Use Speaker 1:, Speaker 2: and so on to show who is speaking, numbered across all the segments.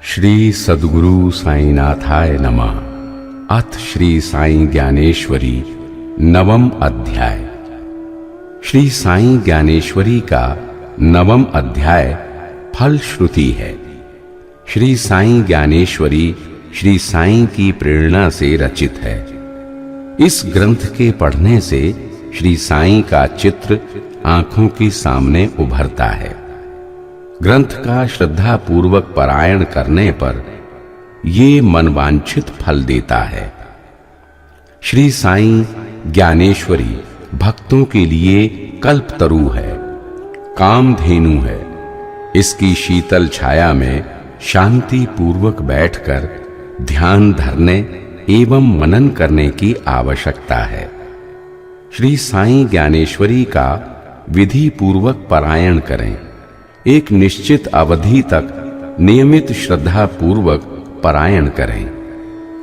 Speaker 1: श्री सद्गुरु साईनाथाय नमः। अथ श्री साई ज्ञानेश्वरी नवम अध्याय। श्री साई ज्ञानेश्वरी का नवम अध्याय फलश्रुति है। श्री साई ज्ञानेश्वरी श्री साई की प्रेरणा से रचित है। इस ग्रंथ के पढ़ने से श्री साई का चित्र आंखों के सामने उभरता है। ग्रंथ का श्रद्धा पूर्वक पारायण करने पर ये मनवांछित फल देता है। श्री साई ज्ञानेश्वरी भक्तों के लिए कल्पतरु है, कामधेनु है। इसकी शीतल छाया में शांति पूर्वक बैठकर ध्यान धरने एवं मनन करने की आवश्यकता है। श्री साई ज्ञानेश्वरी का विधि पूर्वक पारायण करें। एक निश्चित अवधि तक नियमित श्रद्धा पूर्वक पारायण करें।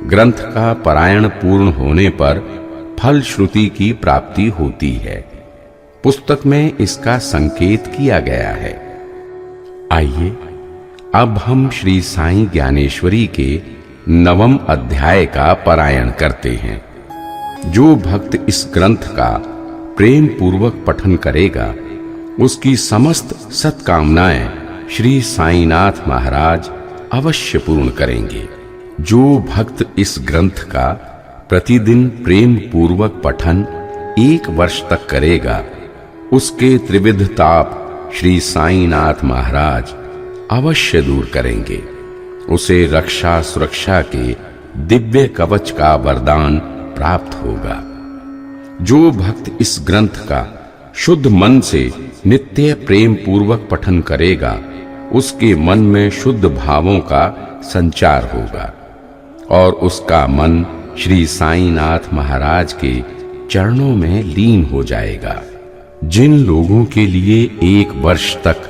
Speaker 1: ग्रंथ का पारायण पूर्ण होने पर फलश्रुति की प्राप्ति होती है। पुस्तक में इसका संकेत किया गया है। आइए अब हम श्री साई ज्ञानेश्वरी के नवम अध्याय का पारायण करते हैं। जो भक्त इस ग्रंथ का प्रेम पूर्वक पठन करेगा उसकी समस्त सत्कामनाएं श्री साईनाथ महाराज अवश्य पूर्ण करेंगे। जो भक्त इस ग्रंथ का प्रतिदिन प्रेम पूर्वक पठन 1 वर्ष तक करेगा उसके त्रिविध ताप श्री साईनाथ महाराज अवश्य दूर करेंगे। उसे रक्षा सुरक्षा के दिव्य कवच का वरदान प्राप्त होगा। जो भक्त इस ग्रंथ का शुद्ध मन से नित्य प्रेम पूर्वक पठन करेगा उसके मन में शुद्ध भावों का संचार होगा और उसका मन श्री साईनाथ महाराज के चरणों में लीन हो जाएगा। जिन लोगों के लिए 1 वर्ष तक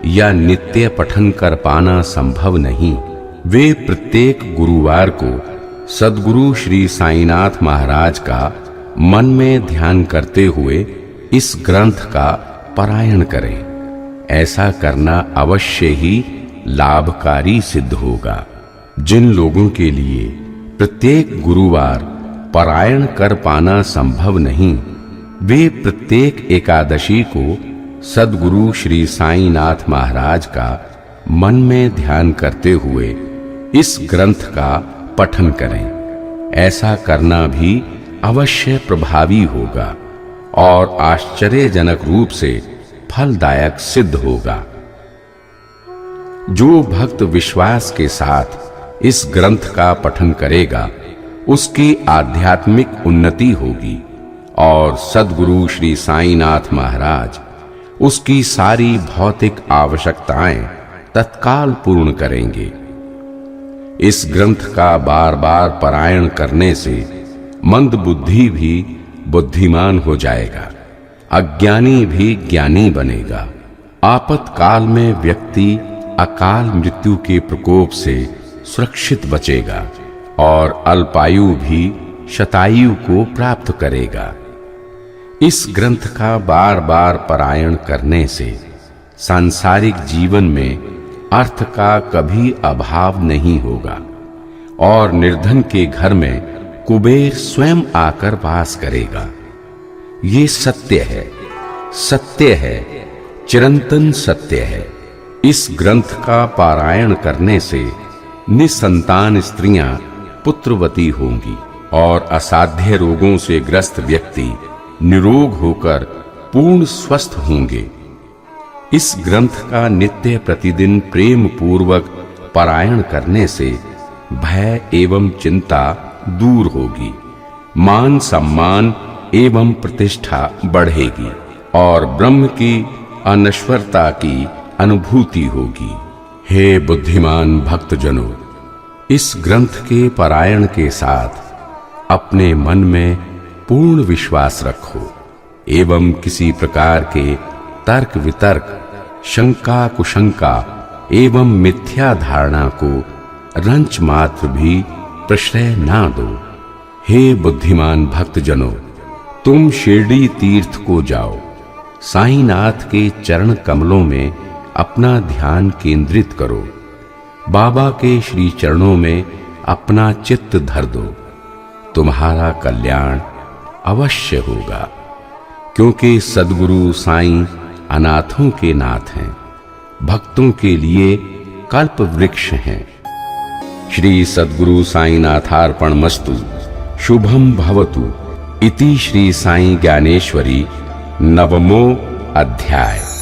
Speaker 1: या नित्य पठन कर पाना संभव नहीं, वे प्रत्येक गुरुवार को सद्गुरु श्री साईनाथ महाराज का मन में ध्यान करते हुए इस ग्रंथ का पारायण करें। ऐसा करना अवश्य ही लाभकारी सिद्ध होगा। जिन लोगों के लिए प्रत्येक गुरुवार पारायण कर पाना संभव नहीं, वे प्रत्येक एकादशी को सद्गुरु श्री साईनाथ महाराज का मन में ध्यान करते हुए इस ग्रंथ का पठन करें। ऐसा करना भी अवश्य प्रभावी होगा और आश्चर्यजनक रूप से फलदायक सिद्ध होगा। जो भक्त विश्वास के साथ इस ग्रंथ का पठन करेगा उसकी आध्यात्मिक उन्नति होगी और सद्गुरु श्री साईनाथ महाराज उसकी सारी भौतिक आवश्यकताएं तत्काल पूर्ण करेंगे। इस ग्रंथ का बार बार पारायण करने से मंद बुद्धि भी बुद्धिमान हो जाएगा, अज्ञानी भी ज्ञानी बनेगा। आपातकाल में व्यक्ति अकाल मृत्यु के प्रकोप से सुरक्षित बचेगा और अल्पायु भी शतायु को प्राप्त करेगा। इस ग्रंथ का बार बार पारायण करने से सांसारिक जीवन में अर्थ का कभी अभाव नहीं होगा और निर्धन के घर में कुबेर स्वयं आकर वास करेगा। ये सत्य है, सत्य है, चिरंतन सत्य है। इस ग्रंथ का पारायण करने से निसंतान स्त्रियां पुत्रवती होंगी और असाध्य रोगों से ग्रस्त व्यक्ति निरोग होकर पूर्ण स्वस्थ होंगे। इस ग्रंथ का नित्य प्रतिदिन प्रेम पूर्वक पारायण करने से भय एवं चिंता दूर होगी, मान सम्मान एवं प्रतिष्ठा बढ़ेगी और ब्रह्म की अनश्वरता की अनुभूति होगी। हे बुद्धिमान भक्तजनों, इस ग्रंथ के पारायण के साथ अपने मन में पूर्ण विश्वास रखो एवं किसी प्रकार के तर्क वितर्क, शंका कुशंका एवं मिथ्या धारणा को रंच मात्र भी प्रश्रय ना दो। हे बुद्धिमान भक्तजनों, तुम शिरडी तीर्थ को जाओ, साईनाथ के चरण कमलों में अपना ध्यान केंद्रित करो। बाबा के श्री चरणों में अपना चित्त धर दो, तुम्हारा कल्याण अवश्य होगा, क्योंकि सद्गुरु साईं अनाथों के नाथ हैं, भक्तों के लिए कल्प वृक्ष हैं। श्री सद्गुरु साईनाथार्पणमस्तु। शुभम भवतु इति श्री साई ज्ञानेश्वरी नवमो अध्याय।